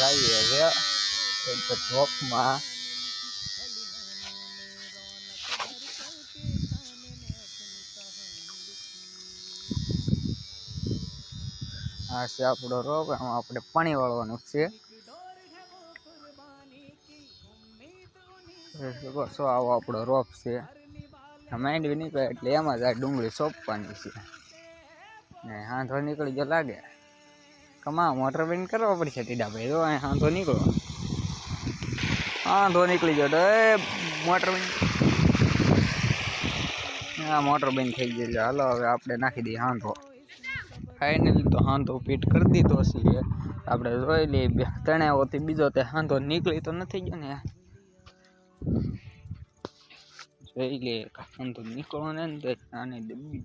જઈએ હવે ટોપમાં આ છે આપણો રોપ. આમાં આપણે પાણી વાળવાનું છે. શું આવો આપણો રોપ છે. માંડવી નીકળે એટલે એમાં જ આ ડુંગળી સોંપવાની છે ને હાંધો નીકળી ગયો લાગે. કમા મોટર બંધ કરવા પડશે ટીડાભાઈ. જો હાંધો નીકળો, હાંધો નીકળી ગયો તો મોટર બંધ. હા મોટર બંધ થઈ ગઈ. હાલો હવે આપણે નાખી દઈએ હાંધો. ફાઇનલી તો હાંધો ફિટ કરી દીધો છે. આપણે જોઈ લઈએ તણાવોથી બીજો તે હાંધો નીકળી તો નથી ગયો ને. જોઈ લે હાંધો નીકળો ને આને દબી